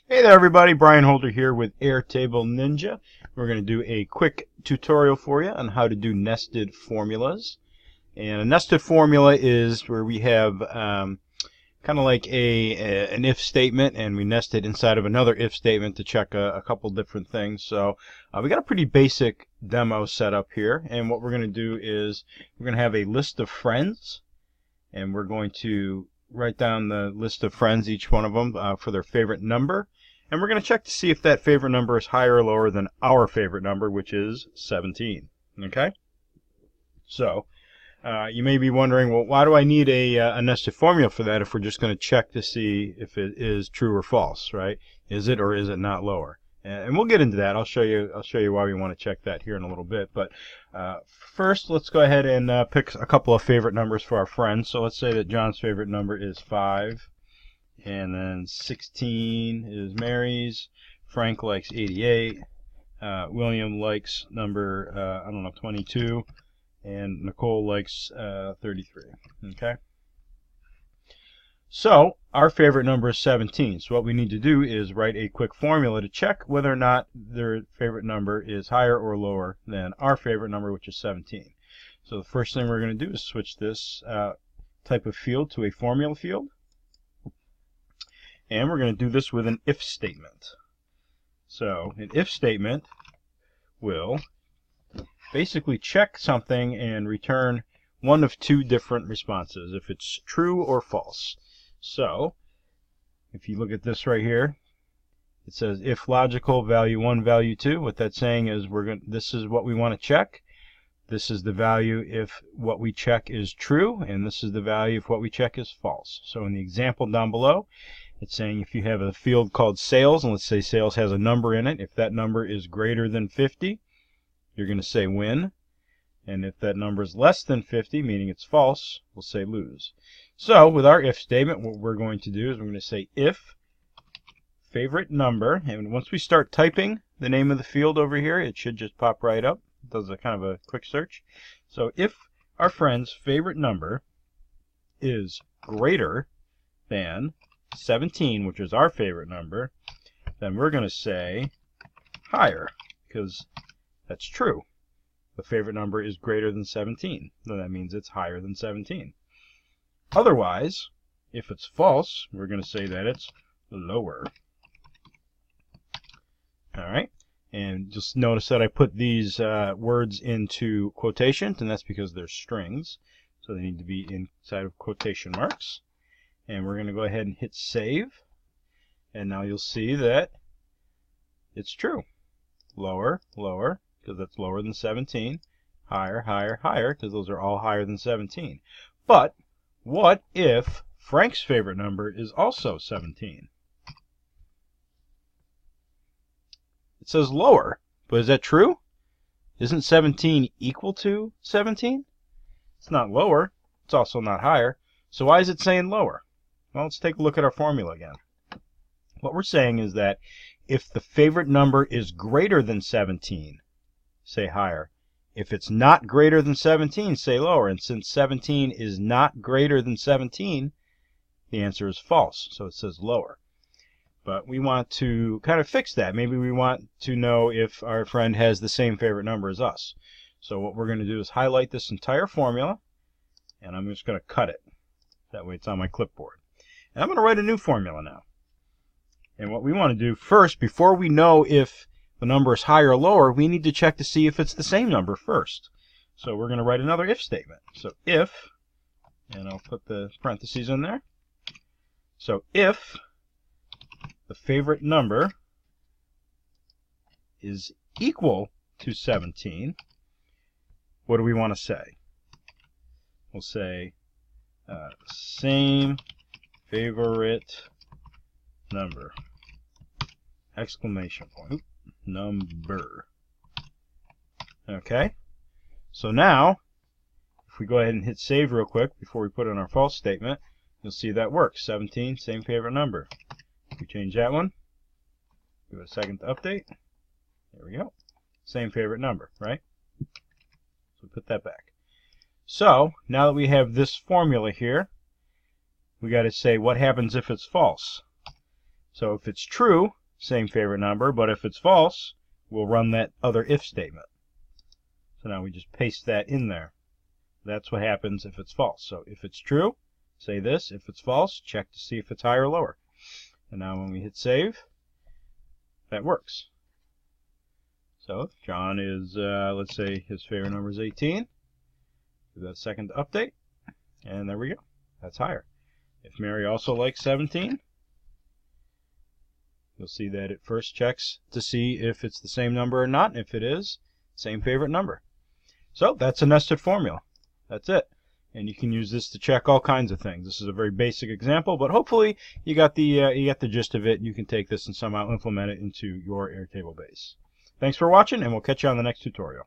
Hey there everybody, Brian Holder here with Airtable Ninja. We're going to do a quick tutorial for you on how to do nested formulas. And a nested formula is where we have kind of like an if statement, and we nest it inside of another if statement to check a couple different things. So we got a pretty basic demo set up here, and what we're going to do is we're going to have a list of friends, and we're going to write down the list of friends, each one of them, for their favorite number. And we're going to check to see if that favorite number is higher or lower than our favorite number, which is 17. Okay? So, you may be wondering, well, why do I need a nested formula for that if we're just going to check to see if it is true or false, right? Is it or is it not lower? And we'll get into that. I'll show you why we want to check that here in a little bit. But first, let's go ahead and pick a couple of favorite numbers for our friends. So let's say that John's favorite number is 5. And then 16 is Mary's. Frank likes 88. William likes number, 22. And Nicole likes 33. Okay? So, our favorite number is 17. So what we need to do is write a quick formula to check whether or not their favorite number is higher or lower than our favorite number, which is 17. So the first thing we're going to do is switch this type of field to a formula field. And we're going to do this with an if statement. So an if statement will basically check something and return one of two different responses, if it's true or false. So if you look at this right here, it says if logical, value 1, value 2. What that's saying is this is what we want to check. This is the value if what we check is true, and this is the value if what we check is false. So in the example down below, it's saying if you have a field called sales, and let's say sales has a number in it, if that number is greater than 50, you're going to say win. And if that number is less than 50, meaning it's false, we'll say lose. So with our if statement, what we're going to do is we're going to say if favorite number, and once we start typing the name of the field over here, it should just pop right up. It does a kind of a quick search. So if our friend's favorite number is greater than 17, which is our favorite number, then we're going to say higher, because that's true. The favorite number is greater than 17, then that means it's higher than 17. Otherwise, if it's false, we're going to say that it's lower. Alright, and just notice that I put these words into quotations, and that's because they're strings, so they need to be inside of quotation marks. And we're going to go ahead and hit save. And now you'll see that it's true. Lower, lower, because that's lower than 17. Higher, higher, higher, because those are all higher than 17. But what if Frank's favorite number is also 17? It says lower, but is that true? Isn't 17 equal to 17? It's not lower. It's also not higher. So why is it saying lower? Well, let's take a look at our formula again. What we're saying is that if the favorite number is greater than 17, say higher. If it's not greater than 17, say lower. And since 17 is not greater than 17, the answer is false. So it says lower. But we want to kind of fix that. Maybe we want to know if our friend has the same favorite number as us. So what we're going to do is highlight this entire formula, and I'm just going to cut it. That way it's on my clipboard. And I'm going to write a new formula now. And what we want to do first, before we know if the number is higher or lower, we need to check to see if it's the same number first. So we're going to write another if statement. So if, and I'll put the parentheses in there. So if the favorite number is equal to 17, what do we want to say? We'll say same favorite number, exclamation point, number. Okay, so now if we go ahead and hit save real quick before we put in our false statement, you'll see that works. 17, same favorite number. If we change that one, give it a second to update. There we go, same favorite number, right? So put that back. So now that we have this formula here, we got to say what happens if it's false. So if it's true, same favorite number, but if it's false, we'll run that other if statement. So now we just paste that in there. That's what happens if it's false. So if it's true, say this. If it's false, check to see if it's higher or lower. And now when we hit save, that works. So if John is, let's say his favorite number is 18. Give that a second to update. And there we go. That's higher. If Mary also likes 17, you'll see that it first checks to see if it's the same number or not. If it is, same favorite number. So that's a nested formula. That's it. And you can use this to check all kinds of things. This is a very basic example, but hopefully you got the gist of it. You can take this and somehow implement it into your Airtable base. Thanks for watching, and we'll catch you on the next tutorial.